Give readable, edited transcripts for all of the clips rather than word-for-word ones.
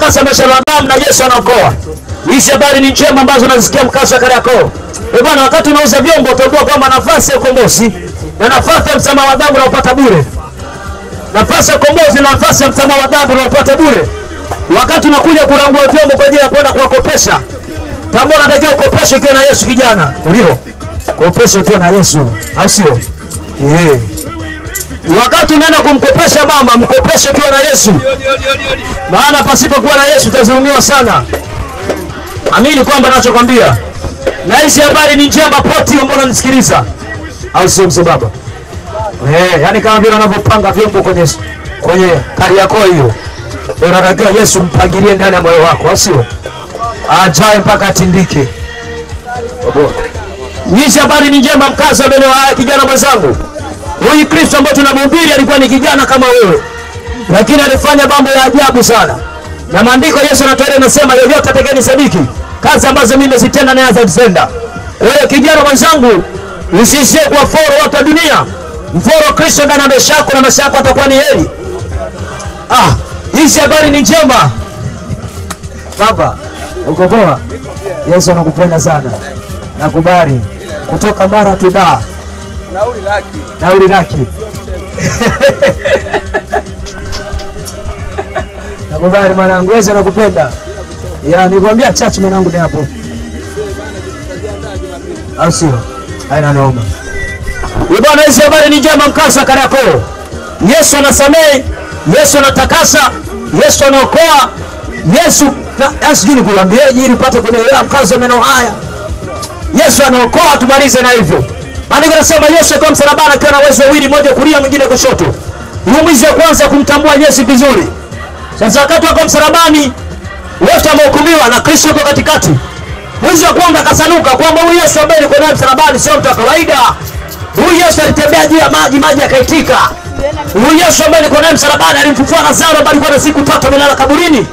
anatakasa maisha ya wanadamu na Yesu anaokoa. Hizi habari ni njema ambazo unazisikia mkasa Kariakoo. Bwana, wakati unauza vyombo utagundua kwamba nafasi ya ukombozi na nafasi ya msamaha wa dhambi unapata bure. Nafasi ya ukombozi na nafasi ya msamaha wa dhambi unapata bure. Wakati unakuja kurangua vyombo kwa ajili ya kwenda kuwakopesha, tambua unatakiwa ukopeshe ukiwa na Yesu kijana. Ndio. Kopesha ukiwa na Yesu, au sio? Wakati unaenda kumkopesha mama, mkopeshe ukiwa na Yesu. Maana pasipokuwa na Yesu utazulumiwa sana. Amini kwamba ninachokwambia. Na hizi habari ni njema poti ambao unanisikiliza. Au sio mzee baba? Yani kama vile unavyopanga vyombo kwenye Kariakoo hiyo. Unatakiwa Yesu mpangilie ndani ya moyo wako, au sio? Ajaye mpaka atindike. Hizi habari ni njema mkaza mbele wa kijana mwenzangu. Huyu Kristo ambaye tunamhubiri alikuwa ni kijana kama wewe. Lakini alifanya mambo ya ajabu sana. Na maandiko Yesu anasema yoyote atakayenisadiki, kazi ambazo mimi nimezitenda naye atazitenda. Wewe kijana mwenzangu, usiishie kwa foro watu wa dunia. Mforo Kristo ndani ya maisha yako na maisha yako atakuwa ni heri. Hizi habari ni njema. Baba, uko poa? Yesu anakupenda sana. Nakubali kutoka Mara tu Dar. Nauli laki. Nakubali mwanangu, Yesu anakupenda. Nikwambia chachi mwanangu ni hapo. Au sio? Haina noma. Bwana, hizi habari ni njema mkasa Kariakoo. Yesu anasamehe, Yesu anatakasa, Yesu anaokoa. Yesu asijini kuambia ili upate kuelewa mkazo maneno haya. Yesu anaokoa, tumalize na hivyo. Maana anasema Yesu kwa msalabani akiwa na uwezo wawili, mmoja kulia mwingine kushoto. Mwizi wa kwanza kumtambua Yesu vizuri. Sasa wakati wako msalabani wote wamehukumiwa na Kristo yuko katikati. Mwizi wa kwanza akasanuka kwamba huyu Yesu ambaye yuko naye msalabani sio mtu wa kawaida. Huyu Yesu alitembea juu ya maji yakaitika. Huyu Yesu ambaye yuko naye msalabani alimfufua Lazaro ambaye alikuwa na siku 3 amelala kaburini.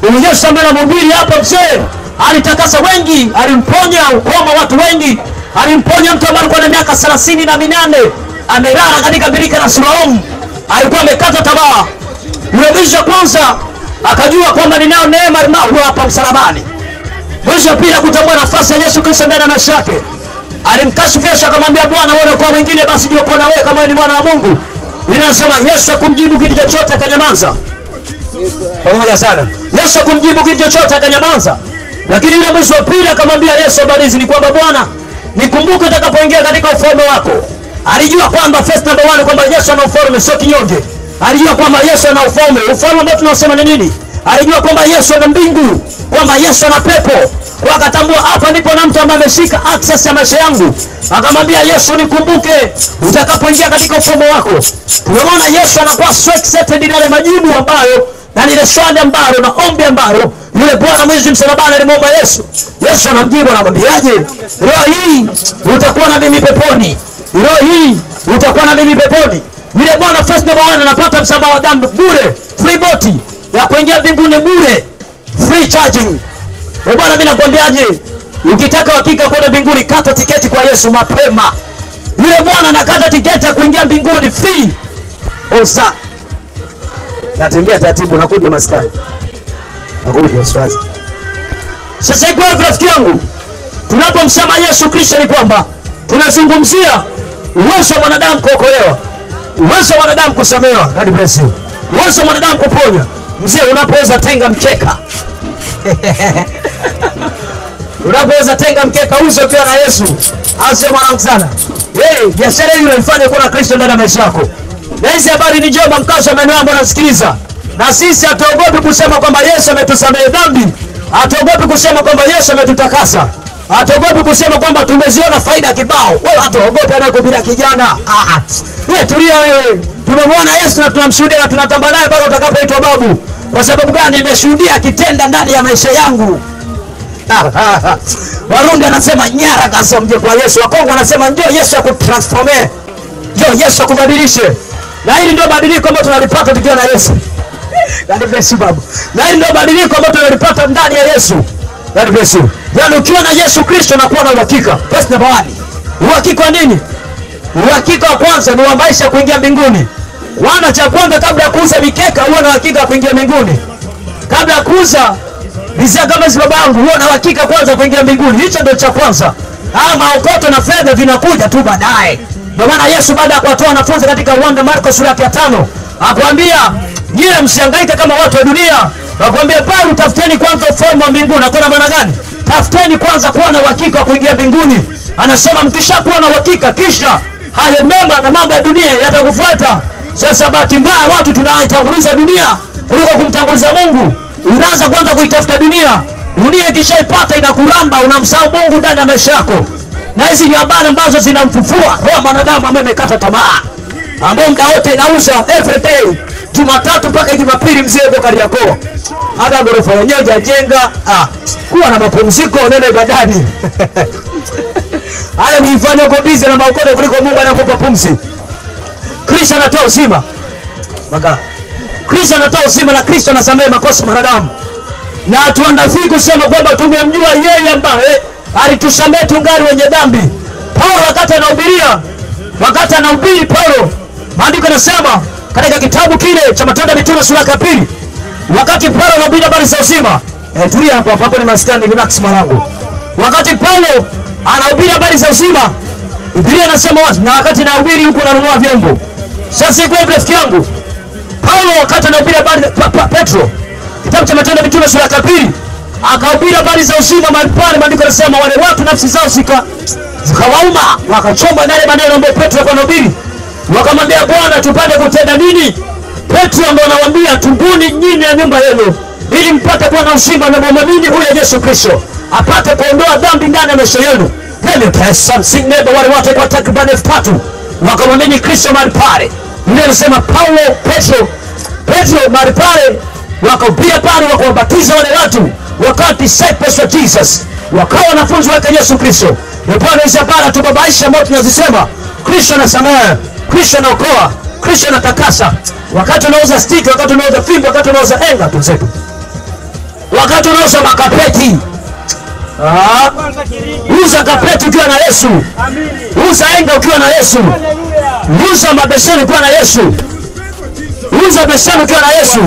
Huyu Yesu ambaye anamhubiri hapo mzee alitakasa wengi, alimponya ukoma watu wengi. Alimponya mtu ambaye alikuwa na miaka 38 amelala katika birika la Siloamu. Alikuwa amekata tamaa. Yule mwizi wa kwanza akajua kwamba ninao neema hapa msalabani. Mwizi wa pili akutambua nafasi ya Yesu Kristo ndani ya maisha yake. Alimkashifu Yesu akamwambia, Bwana wewe kwa mwingine basi ndio kwa wewe kama ni mwana wa Mungu. Ninasema Yesu kumjibu kitu chochote akanyamaza. Pamoja sana. Yesu kumjibu kitu chochote akanyamaza. Lakini yule mwizi wa pili akamwambia Yesu, habari ni kwamba Bwana nikumbuke utakapoingia katika ufalme wako. Alijua kwamba first number 1 kwamba Yesu ana ufalme sio kinyonge. Alijua kwamba Yesu ana ufalme. Ufalme ambao tunasema ni nini? Alijua kwamba Yesu ana mbingu, kwamba Yesu ana pepo. Kwa akatambua hapa ndipo na mtu ambaye ameshika access ya maisha yangu. Akamwambia Yesu nikumbuke utakapoingia katika ufalme wako. Tunaona Yesu anakuwa so excited na majibu ambayo na ile swali ambalo na ombi ambalo yule bwana mwizi msalabani alimwomba Yesu. Yesu anamjibu anamwambiaje? Leo hii utakuwa na mimi peponi. Leo hii utakuwa na mimi peponi. Yule bwana first number 1 anapata msamaha wa dhambi bure, free boti ya kuingia mbinguni bure, free charging. Bwana mimi nakwambiaje? Ukitaka hakika kwenda mbinguni kata tiketi kwa Yesu mapema. Yule bwana anakata tiketi ya kuingia mbinguni free. Osa. Natembea taratibu nakuja maskani. Nakuja swazi. Sasa hivi rafiki yangu, tunapomsema Yesu Kristo ni kwamba tunazungumzia uwezo wa mwanadamu kuokolewa, uwezo wa mwanadamu kusamehewa, God bless you. Uwezo wa mwanadamu kuponya. Mzee unapoweza tenga mkeka. Unapoweza tenga mkeka uso pia na Yesu. Asema mwanangu sana. Biashara hiyo inafanya kuna Kristo ndani ya maisha yako. Na hizi habari ni njema mkasa maneno yangu nasikiliza. Na sisi hatuogopi kusema kwamba Yesu ametusamehe dhambi. Hatuogopi kusema kwamba Yesu ametutakasa. Hatuogopi kusema kwamba tumeziona faida kibao. Wewe hatuogopi anayekuhubiri kijana. Wewe tulia wewe. Tumemwona Yesu na tunamshuhudia na tunatamba naye mpaka utakapoitwa babu. Kwa sababu gani? Nimeshuhudia kitenda ndani ya maisha yangu. Warundi anasema nyara kasomje kwa Yesu. Wakongo anasema njoo Yesu akutransforme. Njoo Yesu akubadilishe. Na hili ndio badiliko ambalo tunalipata tukiwa na Yesu. God bless you babu. Na hili ndio badiliko ambalo tunalipata ndani ya Yesu. God bless you. Yaani ukiwa na Yesu Kristo unakuwa na uhakika. First number 1. Uhakika nini? Uhakika wa kwanza ni wa maisha kuingia mbinguni. Wana cha kwanza kabla ya kuuza mikeka uwe na uhakika kuingia mbinguni. kabla ya kuuza bidhaa kama hizo babangu, huwa na hakika kwanza kuingia mbinguni. Hicho ndio cha kwanza. Maokoto na fedha vinakuja tu baadaye. Ndio maana Yesu baada ya kuwatoa wanafunzi katika uwanja Marko sura ya 5 akwambia, nyie msihangaike kama watu wa dunia. Akwambia bali tafuteni kwanza ufalme wa mbinguni. Kuna maana gani? Tafuteni kwanza kuwa na uhakika wa kuingia mbinguni. Anasema mkishakuwa na uhakika, kisha haya mema na mambo ya dunia yatakufuata. Sasa bahati mbaya watu tunaitanguliza dunia kuliko kumtanguliza Mungu. Unaanza kwanza kuitafuta dunia. Dunia ikishaipata inakuramba, unamsahau Mungu ndani ya maisha yako. Na hizi ni habari ambazo zinamfufua roho mwanadamu ambaye amekata tamaa, ambao muda wote inauza every day, Jumatatu mpaka Jumapili, mzee yuko Kariakoo. Hata ghorofa yenyewe hajajenga. Kuwa na mapumziko, nenda ibadani. Haya ni ifanye uko busy na maokoto kuliko Mungu anakupa pumzi. Kristo anatoa uzima. Baka. Kristo anatoa uzima na Kristo anasamehe makosa mwanadamu. Na hatuandafiki kusema kwamba tumemjua yeye ambaye alitusamehe tungali wenye dhambi. Paulo wakati anahubiri Paulo, maandiko yanasema katika kitabu kile cha Matendo ya Mitume sura ya 2, wakati Paulo anahubiri habari za uzima. Tulia hapo ni maskani relax mwanangu. Wakati Paulo anahubiri habari za uzima, Biblia inasema wazi, na wakati anahubiri huko ananunua vyombo. Sasa kwa rafiki yangu Paulo, wakati anahubiri habari Petro, kitabu cha Matendo ya Mitume sura ya 2, akahubiri habari za uzima mahali pale. Maandiko yanasema wale watu nafsi zao zikawauma, wakachoma yale maneno ambayo Petro alikuwa anahubiri. Wakamwambia, Bwana, tupate kutenda nini? Petro ndo anawaambia, tubuni nyinyi na nyumba yenu ili mpate kuwa na uzima na muamini huyo Yesu Kristo apate kuondoa dhambi ndani ya maisha yenu. Then pesa sinebo wale watu kwa takriban 3000 wakamwamini Kristo mahali pale. Ndio anasema Paulo, Petro mahali pale wakahubiri pale, wakawabatiza wale watu, wakawa disciples of Jesus, wakawa wanafunzi wake Yesu Kristo. Ndio hizo habari tubabaisha ambao tunazisema Kristo anasamehe, Kristo anaokoa, Kristo anatakasa. Wakati unauza stick, wakati unauza fimbo, wakati unauza enga tunzetu, wakati unauza makapeti, uza kapeti ukiwa na Yesu, uza enga ukiwa na Yesu, uza mabeseni ukiwa na Yesu, uza beseni ukiwa na Yesu,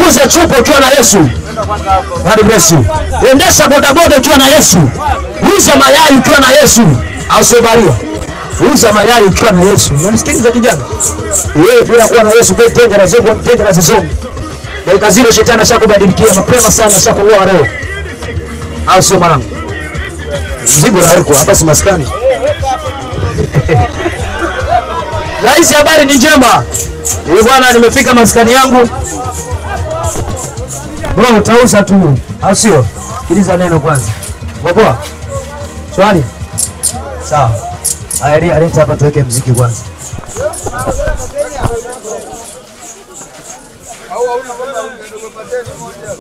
uza chupa ukiwa na Yesu. God bless you. Endesha bodaboda ukiwa na Yesu, uza mayai ukiwa na Yesu. Ausobaria, uza mayai ukiwa na Yesu. Unamsikiliza kijana? Wewe bila kuwa na Yesu kwa tenda na zako tenda na zako. Dakika zile shetani ashakubadilikia mapema sana, ashakuoa leo. Au sio mwanangu? Mzigo na huko hapa si maskani. Laisi habari ni njema. Bwana, nimefika maskani yangu. Bwana utauza tu, au sio? Sikiliza neno kwanza. Poa. Swali? Sawa. Haya, aleta hapa tuweke muziki kwanza.